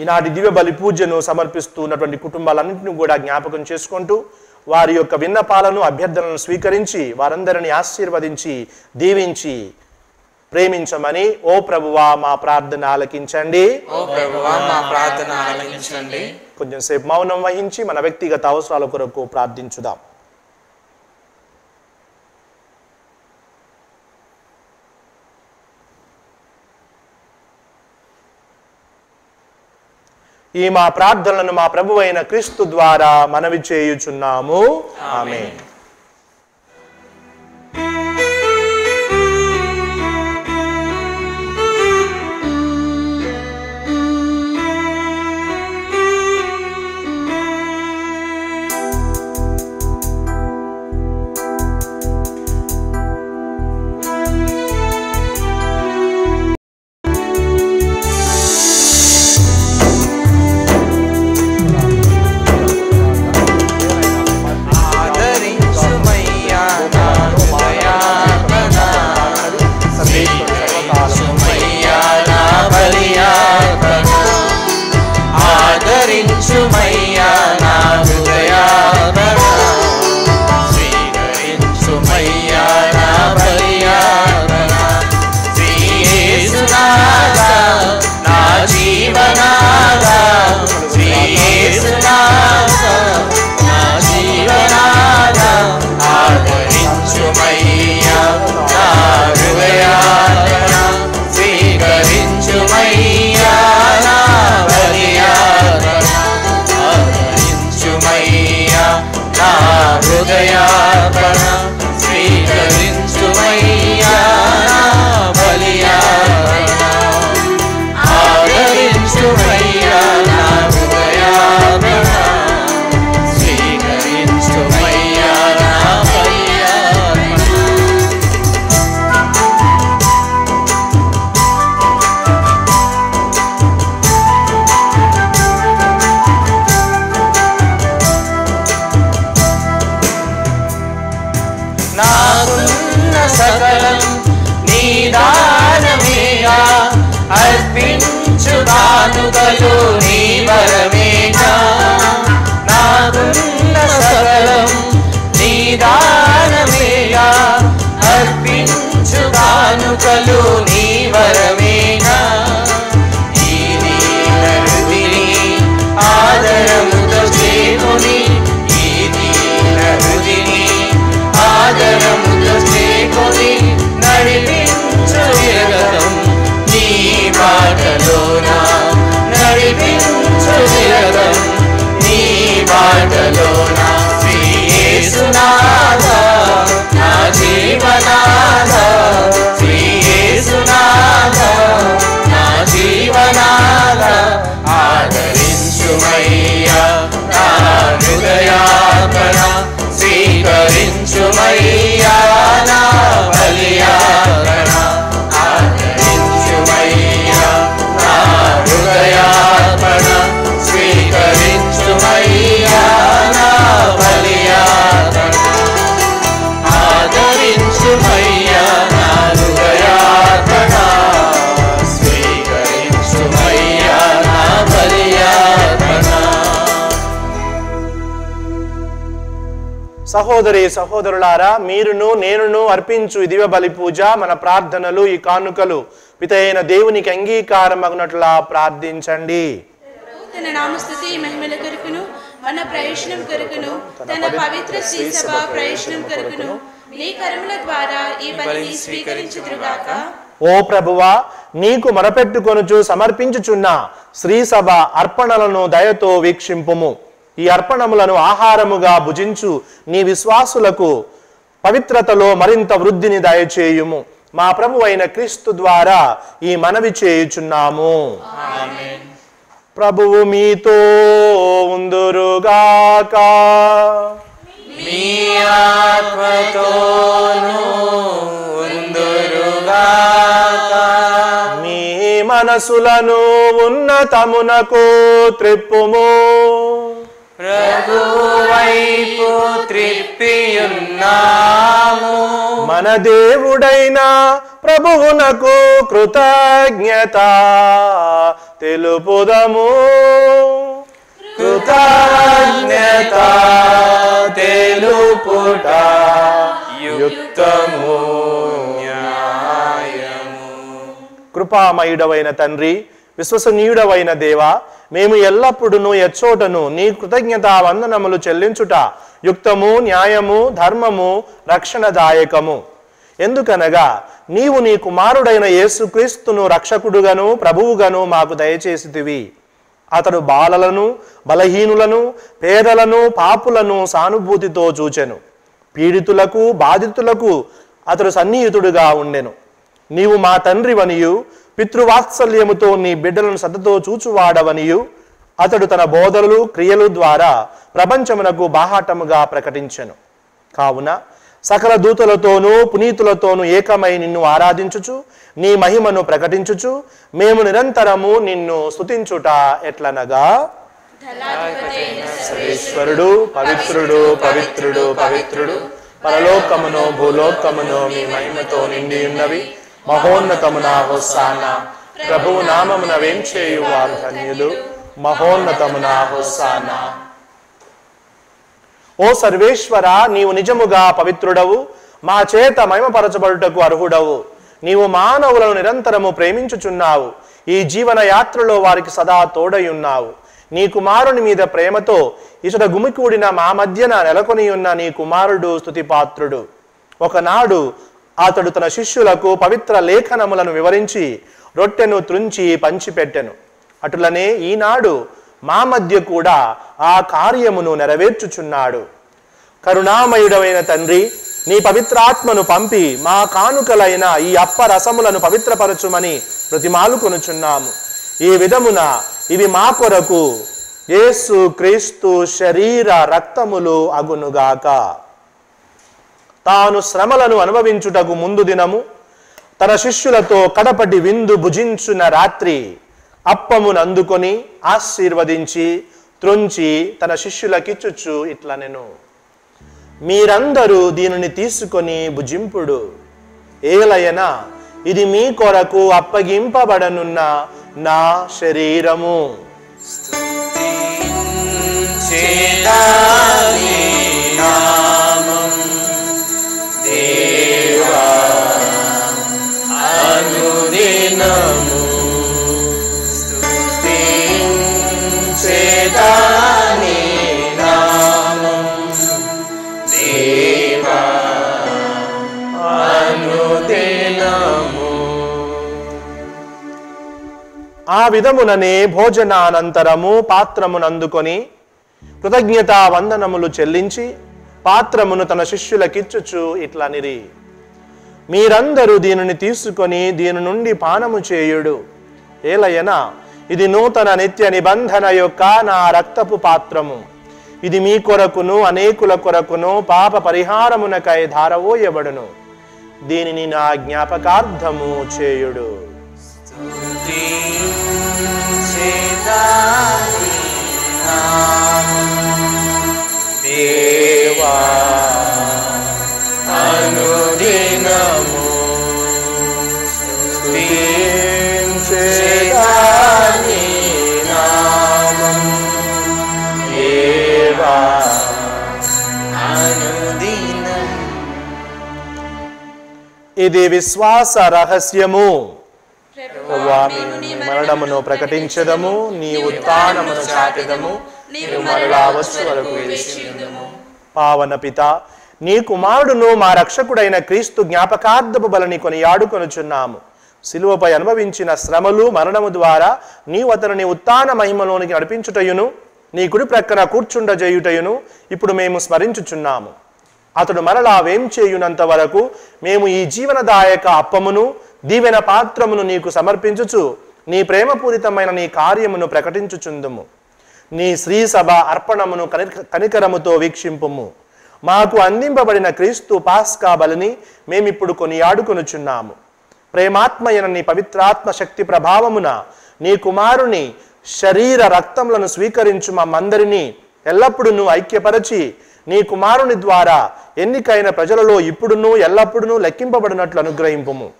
Speaker 2: ఈనాటి దివ్య బలి పూజను సమర్పిస్తూ ఉన్నటువంటి కుటుంబాలన్నింటినీ కూడా జ్ఞాపకం చేసుకుంటూ వారి యొక్క విన్నపాలను అభ్యర్థనలను స్వీకరించి వారందరినీ ఆశీర్వదించి దీవించి ప్రేమించమని ఓ ప్రభువా మా ప్రార్థన ఆలకించండి. కొంచెం సేపు మౌనం వహించి మన వ్యక్తిగత అవసరాల కొరకు ప్రార్థించుదాం. ఈ మా ప్రార్థనలను మా ప్రభువైన క్రీస్తు ద్వారా మనవి చేయుచున్నాము. ఆమేన్. సహోదరి సహోదరులారా, మీరును నేనును అర్పించు దివ్య బలి పూజ మన ప్రార్థనలు ఈ కానుకలు పితైన దేవునికి అంగీకారమగునట్లా ప్రార్థించండి.
Speaker 1: తన నామస్తుతి మహిమల కొరకును మన ప్రయోజనం కొరకును తన పవిత్ర శ్రీ సభ ప్రయోజనం కొరకును నీ కర్మల ద్వారా ఈ బలిని స్వీకరించుదురుగాక.
Speaker 2: ఓ ప్రభువా, నీకు మొరపెట్టుకొనుచు సమర్పించుచున్న శ్రీ సభ అర్పణలను దయతో వీక్షింపుము. ఈ అర్పణములను ఆహారముగా భుజించు నీ విశ్వాసులకు పవిత్రతలో మరింత వృద్ధిని దయచేయుము. మా ప్రభువైన క్రీస్తు ద్వారా ఈ మనవి చేయుచున్నాము.
Speaker 1: ఆమేన్.
Speaker 2: ప్రభువు మీతో ఉందురుగాక.
Speaker 4: మీ ఆత్మతోను ఉందురుగాక.
Speaker 2: మీ మనసులను ఉన్నతమునకు త్రిప్పుము.
Speaker 4: ప్రభువైపు త్రిప్పియున్నాము.
Speaker 2: మన దేవుడైన ప్రభువునకు కృతజ్ఞత తెలుపుదము.
Speaker 4: కృతజ్ఞత తెలుపుట యుక్తము న్యాయము.
Speaker 2: కృపామయుడవైన తండ్రి, విశ్వసనీయుడవైన దేవా, మేము ఎల్లప్పుడూ ఎచ్చోటను నీ కృతజ్ఞతా వందనములు చెల్లించుట యుక్తము, న్యాయము, ధర్మము, రక్షణదాయకము. ఎందుకనగా నీవు నీ కుమారుడైన యేసుక్రీస్తును రక్షకుడుగాను ప్రభువుగాను మాకు దయచేసితివి. అతడు బాలలను, బలహీనులను, పేదలను, పాపులను సానుభూతితో చూచెను. పీడితులకు, బాధితులకు అతడు సన్నిహితుడుగా ఉండెను. నీవు మా తండ్రివనియు పితృవాత్సల్యముతో నీ బిడ్డలను శ్రద్ధతో చూచువాడవనియు అతడు తన బోధనలు, క్రియలు ద్వారా ప్రపంచమునకు బాహాటముగా ప్రకటించెను. కావున సకల దూతలతోనూ పునీతులతోనూ ఏకమై నిన్ను ఆరాధించుచు నీ మహిమను ప్రకటించుచు మేము నిరంతరము నిన్ను స్తుతించుట ఎట్లనగా, సర్వేశ్వరుడు పవిత్రుడు పవిత్రుడు పవిత్రుడు, పరలోకమును భూలోకమును మీ మహిమతో నిండి ఉన్నవి. మహోన్నతమున హోసానా, ప్రభువు నామమున వేంచేయువారు ధన్యులు. మహోన్నతమున హోసానా. ఓ సర్వేశ్వర, నీవు నిజముగా పవిత్రుడవు, మా చేత మహిమపరచబడుటకు అర్హుడవు. నీవు మానవులను నిరంతరము ప్రేమించుచున్నావు. ఈ జీవన యాత్రలో వారికి సదా తోడయున్నావు. నీ కుమారుని మీద ప్రేమతో ఇతడ గుమికూడిన మా మధ్యన నెలకొని ఉన్న నీ కుమారుడు స్తుతిపాత్రుడు. ఒకనాడు అతడు తన శిష్యులకు పవిత్ర లేఖనములను వివరించి రొట్టెను త్రుంచి పంచిపెట్టెను. అటులనే ఈనాడు మా మధ్య కూడా ఆ కార్యమును నెరవేర్చుచున్నాడు. కరుణామయుడమైన తండ్రి, నీ పవిత్రాత్మను పంపి మా కానుకలైన ఈ అప్ప రసములను పవిత్రపరచుమని ప్రతిమాలుకొనుచున్నాము. ఈ విధమున ఇవి మా కొరకు యేసు క్రీస్తు శరీర రక్తములు అగునుగాక. తాను శ్రమలను అనుభవించుటకు ముందు దినము తన శిష్యులతో కడపటి విందు భుజించున్న రాత్రి అప్పమును అందుకొని ఆశీర్వదించి త్రొంచి తన శిష్యులకిచ్చుచు ఇట్లనెను, మీరందరూ దీనిని తీసుకొని భుజింపుడు. ఏలయనా ఇది మీ కొరకు అప్పగింపబడనున్న నా శరీరము.
Speaker 4: అనుదినము స్తుతించెదాని నామం దేవా అనుదినము.
Speaker 2: ఆ విధముననే భోజనానంతరము పాత్రమునందుకొని కృతజ్ఞతా వందనములు చెల్లించి పాత్రమును తన శిష్యులకిచ్చుచు ఇట్లనిరి, మీరందరూ దీనిని తీసుకొని దీని నుండి పానము చేయుడు. ఏలయనా ఇది నూతన నిత్య నిబంధన యొక్క నా రక్తపు పాత్రము. ఇది మీ కొరకును అనేకుల కొరకును పాప పరిహారమునకై ధారవోయబడును. దీనిని నా జ్ఞాపకార్థము చేయుడు.
Speaker 4: దేవా అనుదినము స్తుతించెదాని నామం దేవా అనుదినం.
Speaker 2: ఇది విశ్వాస రహస్యము. ప్రభువా, మేము నీ మరణమును ప్రకటించెదము, నీ ఉత్థానమును చాటెదము, నీవు మరలా వచ్చు వరకు వేచియుందుము. పావన పిత, నీ కుమారుడును మా రక్షకుడైన క్రీస్తు జ్ఞాపకార్థపు బలిని కొనియాడుకొనుచున్నాము. శిలువపై అనుభవించిన శ్రమలు మరణము ద్వారా నీవు అతనిని ఉత్థాన మహిమలోనికి నడిపించుటయును నీ కుడి ప్రక్కన కూర్చుండజేయుటయును ఇప్పుడు మేము స్మరించుచున్నాము. అతడు మరలా వేంచేయునంత వరకు మేము ఈ జీవనదాయక అప్పమును దీవెన పాత్రమును నీకు సమర్పించుచు నీ ప్రేమపూరితమైన నీ కార్యమును ప్రకటించుచుందుము. నీ శ్రీ సభ అర్పణమును కనికరముతో వీక్షింపుము. మాకు అందింపబడిన క్రీస్తు పాస్కా బలిని మేమిప్పుడు కొనియాడుకొనుచున్నాము. ప్రేమాత్మయన నీ పవిత్రాత్మ శక్తి ప్రభావమున నీ కుమారుని శరీర రక్తములను స్వీకరించు మమ్మందరినీ ఎల్లప్పుడూ ఐక్యపరచి నీ కుమారుని ద్వారా ఎన్నికైన ప్రజలలో ఇప్పుడును ఎల్లప్పుడూ లెక్కింపబడినట్లు అనుగ్రహింపుము.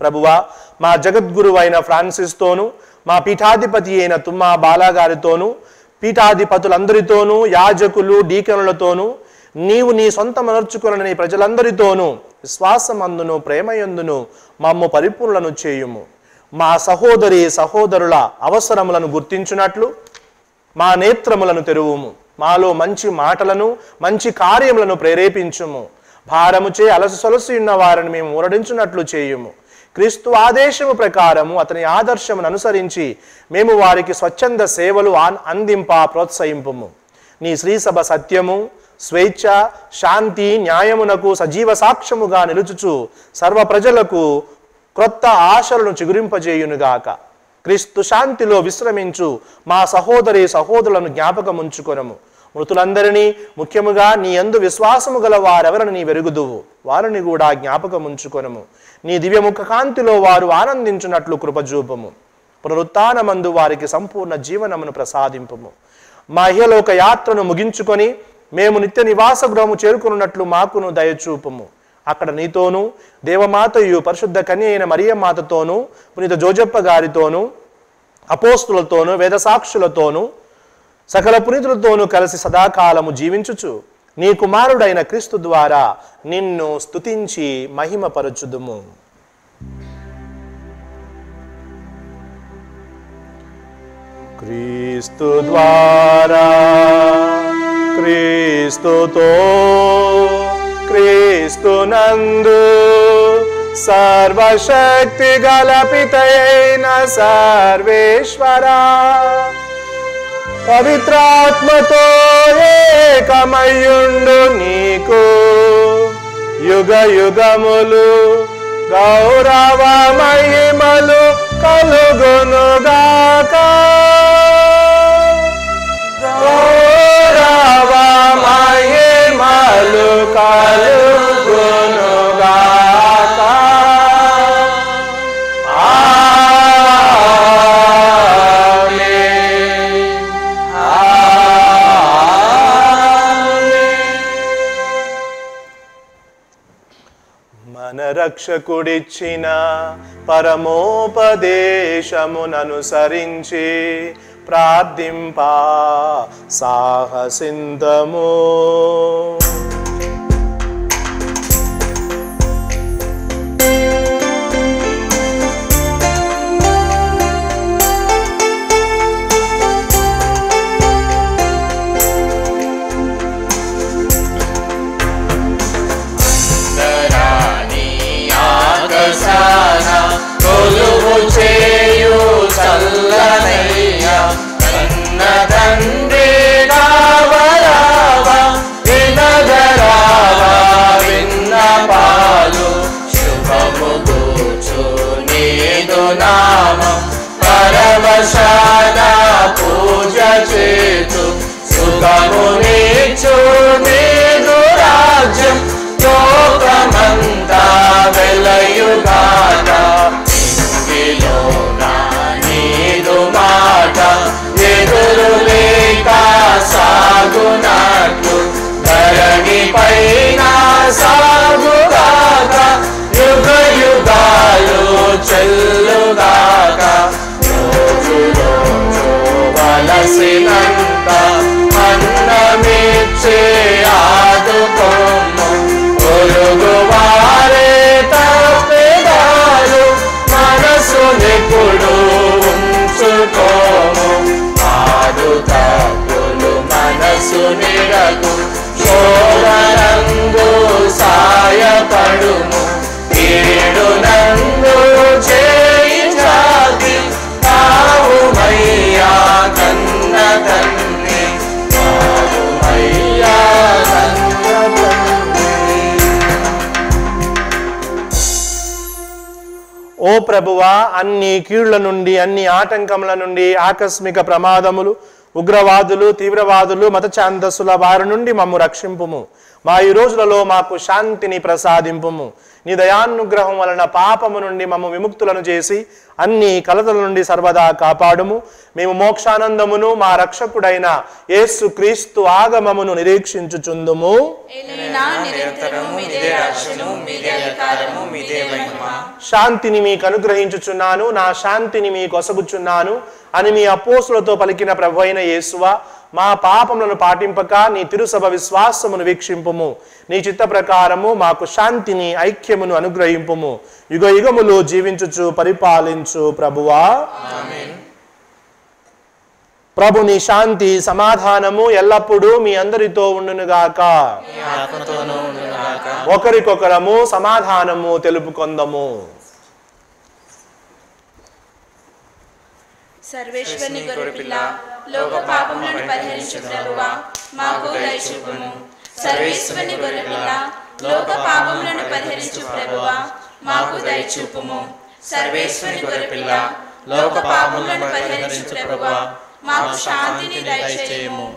Speaker 2: ప్రభువా, మా జగద్గురు అయిన ఫ్రాన్సిస్తోను, మా పీఠాధిపతి అయిన తుమ్మా బాలాగారితోనూ, పీఠాధిపతులందరితోనూ, యాజకులు డీకనులతోనూ, నీవు నీ సొంత మనర్చుకున్న నీ ప్రజలందరితోనూ విశ్వాసమందును ప్రేమయందును మమ్ము పరిపూర్ణను చేయుము. మా సహోదరుల అవసరములను గుర్తించున్నట్లు మా నేత్రములను తెరువుము. మాలో మంచి మాటలను మంచి కార్యములను ప్రేరేపించుము. భారముచే అలసి సొలసి ఉన్న వారిని మేము ఊరడించున్నట్లు చేయుము. క్రీస్తు ఆదేశము ప్రకారము అతని ఆదర్శమును అనుసరించి మేము వారికి స్వచ్ఛంద సేవలు అందింప ప్రోత్సహింపుము. నీ శ్రీసభ సత్యము, స్వేచ్ఛ, శాంతి, న్యాయమునకు సజీవ సాక్ష్యముగా నిలుచుచు సర్వ ప్రజలకు క్రొత్త ఆశలను చిగురింపజేయునుగాక. క్రీస్తు శాంతిలో విశ్రమించు మా సహోదరులను జ్ఞాపకముంచుకొనము. మృతులందరినీ, ముఖ్యముగా నీ యందు విశ్వాసము గల వారెవరని నీ వెరుగుదువు, వారిని కూడా జ్ఞాపకముంచుకొనము. నీ దివ్యముఖ కాంతిలో వారు ఆనందించున్నట్లు కృపజూపము. పునరుత్థానమందు వారికి సంపూర్ణ జీవనమును ప్రసాదింపము. మా ఇహలోక యాత్రను ముగించుకొని మేము నిత్య నివాస గృహము చేరుకున్నట్లు మాకును దయచూపము. అక్కడ నీతోనూ, దేవమాతయు పరిశుద్ధ కన్య అయిన మరియమాతతోనూ, పునీత జోజప్ప గారితోనూ, అపోస్తులతోనూ, వేదసాక్షులతోనూ, సకల పునీతులతోనూ కలిసి సదాకాలము జీవించుచు నీ కుమారుడైన క్రీస్తు ద్వారా నిన్ను స్తుతించి మహిమపరచుదుము. క్రీస్తు ద్వారా, క్రీస్తుతో, క్రీస్తునందు సర్వశక్తి గల పితయైన సర్వేశ్వరా, పవిత్రాత్మతో ఏకమయ్యుండు నీకు యుగ యుగములు గౌరవ మహిమలు కలుగునుగాక. గౌరవ మహిమలు కలుగునుగాక. మన రక్షకుడిచ్చిన పరమోపదేశముననుసరించి ప్రార్థింప సాహసిందము.
Speaker 4: కొలువు చేయు చల్లనయ్య కన్న తండ్రి రావరావా, వినగరావా విన్నపాలు శుభము కూర్చు నీదు నామం. పరవశాన పూజ చేతు సుఖము నీచు నీదు రాజ్యం. లోకమంతా వెలయుగాక ఇంగిలోనా నీదు మాట. ఎదురు లేక సాగునట్లు ధరణి పైన సాగుగాక. యుగ యుగాలు చెల్లుగాక. రోజు రోజు వలసినంత అన్నమిచ్చే ఆదుకోము. పొరుగువారే తప్పిదాలు మనసునెప్పుడు ఉంచుకోము. ఆడు తప్పులు మనసు నిడకు. శోభనందు సాయపడుము. కీడు నందు చేయించాకి తావుమయ్యా కన్న తన్ని. తావుమయ్యా కన్న తన్ని.
Speaker 2: ఓ ప్రభువా, అన్ని కీళ్ల నుండి, అన్ని ఆటంకముల నుండి, ఆకస్మిక ప్రమాదములు, ఉగ్రవాదులు, తీవ్రవాదులు, మత ఛాందస్సుల వారి నుండి మమ్ము రక్షింపుము. మా ఈ రోజులలో మాకు శాంతిని ప్రసాదింపుము. నీ దయానుగ్రహం వలన పాపము నుండి మమ్ము విముక్తులను చేసి అన్ని కలతల నుండి సర్వదా కాపాడుము. మేము మోక్షానందమును మా రక్షకుడైన యేసు క్రీస్తు ఆగమమును నిరీక్షించుచుందుము. శాంతిని మీకు అనుగ్రహించుచున్నాను, నా శాంతిని మీకు ఒసగుచున్నాను అని మీ అపోస్తులతో పలికిన ప్రభువైన యేసువా, మా పాపములను పాటింపక నీ తిరుసభ విశ్వాసమును వీక్షింపుము. నీ చిత్త ప్రకారము మాకు శాంతిని ఐక్యమును అనుగ్రహింపుము. యుగ యుగములు జీవించుచు పరిపాలించు ప్రభువా. ప్రభు నీ శాంతి సమాధానము ఎల్లప్పుడూ మీ అందరితో ఉండునుగాక. ఒకరికొకరము సమాధానము తెలుపుకొందము.
Speaker 1: సర్వేశ్వరుని గొర్రెపిల్ల, లోక పాపములను పరిహరించు ప్రభువా, మాకు దయచూపుము. సర్వేశ్వరుని గొర్రెపిల్ల, లోక పాపములను పరిహరించు ప్రభువా, మాకు దయచూపుము. సర్వేశ్వరుని గొర్రెపిల్ల, లోక పాపములను పరిహరించు ప్రభువా, మాకు శాంతిని దయచేయము.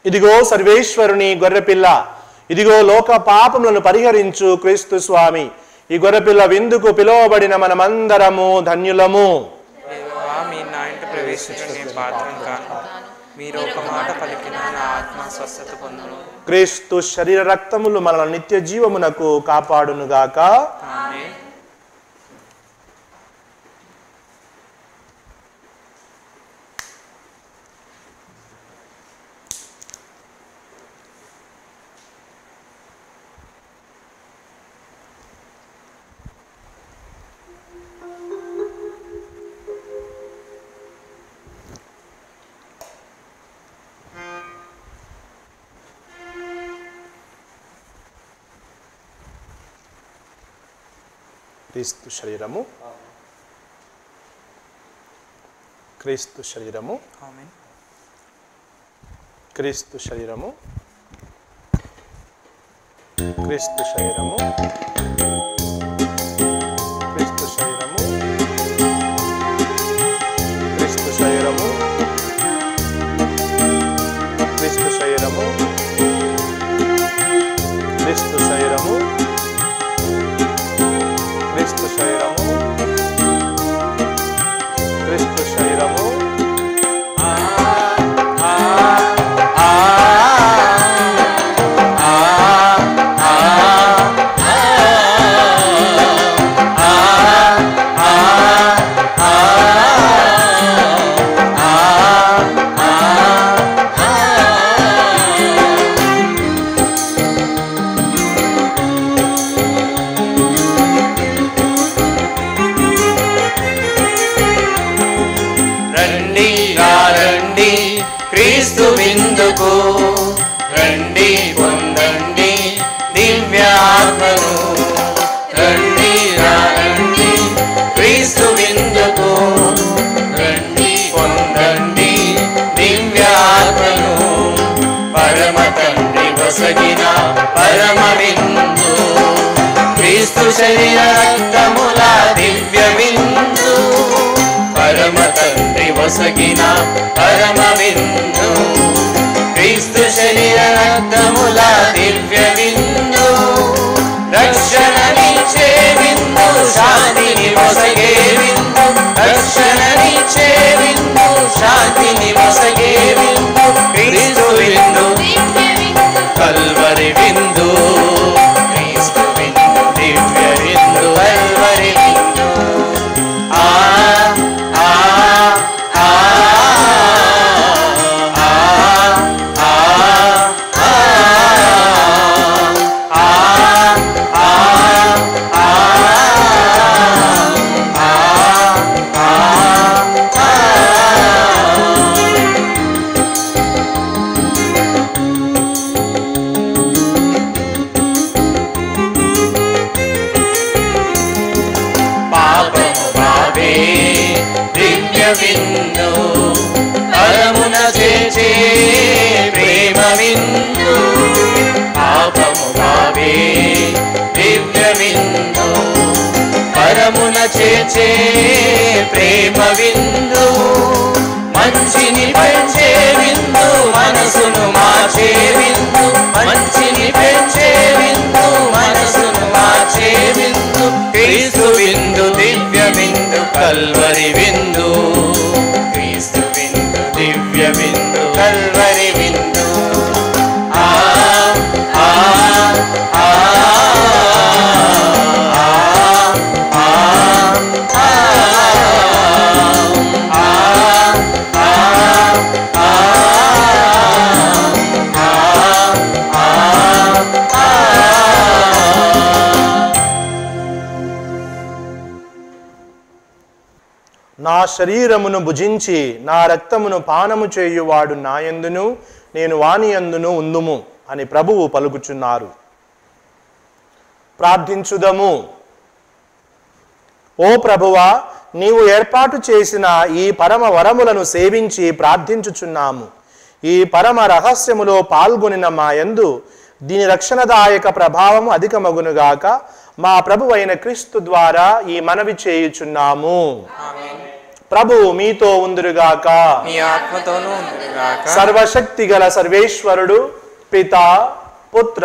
Speaker 2: ఇదిగో సర్వేశ్వరుని గొర్రెపిల్ల, ఇదిగో లోక పాపములను పరిహరించు క్రీస్తు స్వామి. ఈ గొర్రెపిల్ల విందుకు పిలువబడిన మనమందరము ధన్యులము.
Speaker 5: మీ నా ఇంట ప్రవేశించే పాత్రం కాను, మీరు ఒక మాట పలికిన నా ఆత్మ స్వస్థత పొందును.
Speaker 2: క్రీస్తు శరీర రక్తములు మన నిత్య జీవమునకు కాపాడునుగాక.
Speaker 5: ఆమేన్.
Speaker 2: క్రీస్తు శరీరము, క్రీస్తు శరీరము,
Speaker 5: ఆమేన్.
Speaker 2: క్రీస్తు శరీరము, క్రీస్తు శరీరము, క్రీస్తు శరీరము, క్రీస్తు శరీరము, క్రీస్తు శరీరము, క్రీస్తు శరీరము, క్రీస్తు శరీరము, క్రీస్తు శరీరము.
Speaker 4: క్రీస్తు విందుకు రండి, పొందండి దివ్యాత్మను. రండి రండి క్రీస్తు విందుకు రండి, పొందండి దివ్యాత్మను. పరమ తండ్రి వసగిన పరమ విందు, క్రీస్తు శరీర రక్తముల దివ్య విందు. పరమ తండ్రి వసగిన పరమ విందు, క్రీస్తు శరీర రక్తముల దివ్య విందు. రక్షణనిచ్చే విందు, శాంతిని వసగే విందు. రక్షణనిచ్చే విందు, శాంతిని వసగే విందు. క్రీస్తు విందు, కల్వరి విందు. క్రీస్తు విందు, దివ్య విందు, కల్వరి విందు. ఆ ఆ ఆ విందు, పరమున చేచే ప్రేమ విందు. పాపము బావే దివ్య విందు, పరమ చేర్చే ప్రేమ విందు, మంచిని పెంచే విందు, మనసును మార్చే విందు, మంచిని పెంచే విందు, మనసును మార్చే విందు, క్రీస్తు విందు, దివ్య విందు, కల్వరి విందు, క్రీస్తు విందు, దివ్య విందు, కల్వరి విందు. ఆ ఆ ఆ
Speaker 2: నా శరీరమును భుజించి నా రక్తమును పానము చేయువాడు నాయందును నేను వాని యందును ఉందుము అని ప్రభువు పలుకుచున్నారు. ప్రార్థించుదము. ఓ ప్రభువా, నీవు ఏర్పాటు చేసిన ఈ పరమ వరములను సేవించి ప్రార్థించుచున్నాము. ఈ పరమ రహస్యములో పాల్గొనిన మా యందు దీని రక్షణదాయక ప్రభావము అధికమగునుగాక. మా ప్రభు అయిన క్రీస్తు ద్వారా ఈ మనవి చేయుచున్నాము. ప్రభు మీతో ఉందురుగాక.
Speaker 5: మీ ఆత్మతోనూ ఉండుగాక.
Speaker 2: సర్వశక్తి గల సర్వేశ్వరుడు పిత పుత్ర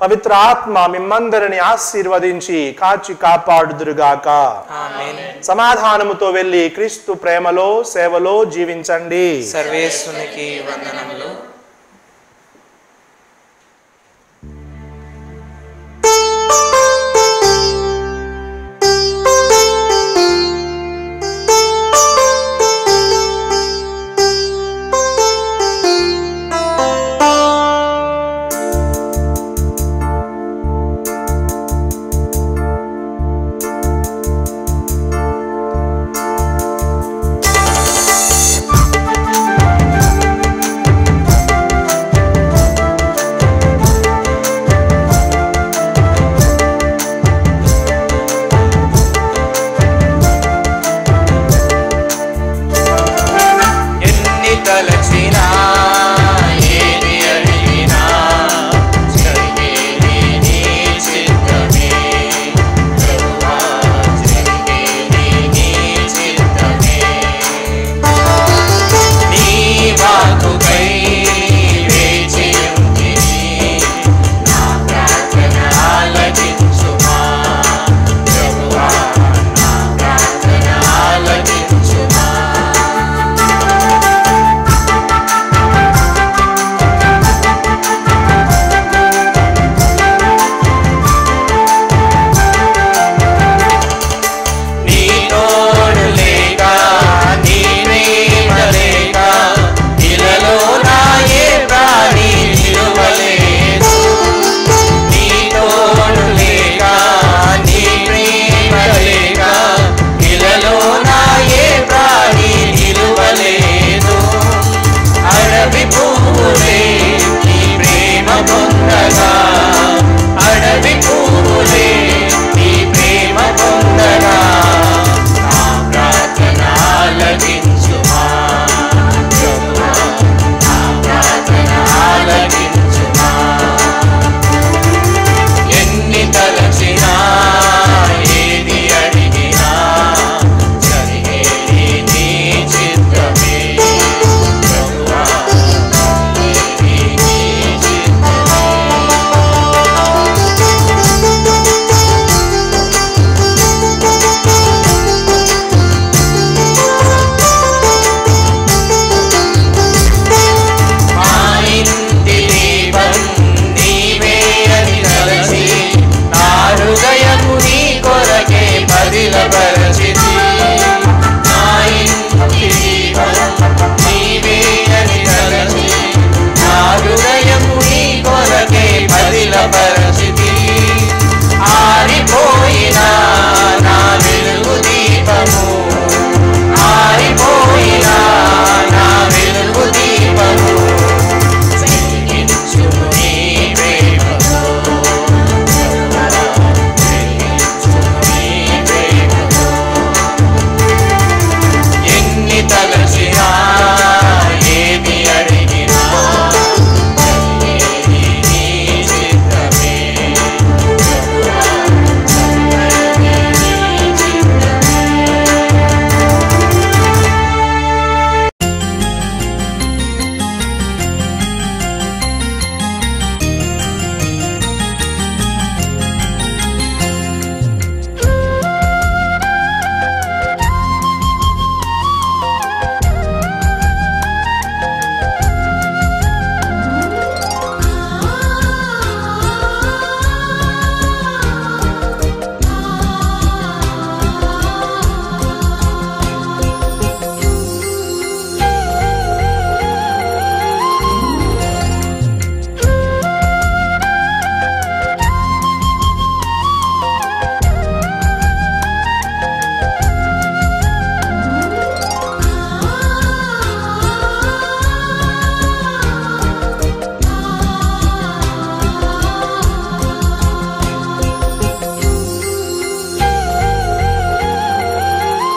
Speaker 2: పవిత్రాత్మ మిమ్మందరిని ఆశీర్వదించి కాచి కాపాడుదురుగాక.
Speaker 5: ఆమేన్.
Speaker 2: సమాధానముతో వెళ్ళి క్రీస్తు ప్రేమలో సేవలో జీవించండి.
Speaker 5: సర్వేశ్వరునికి వందనములు.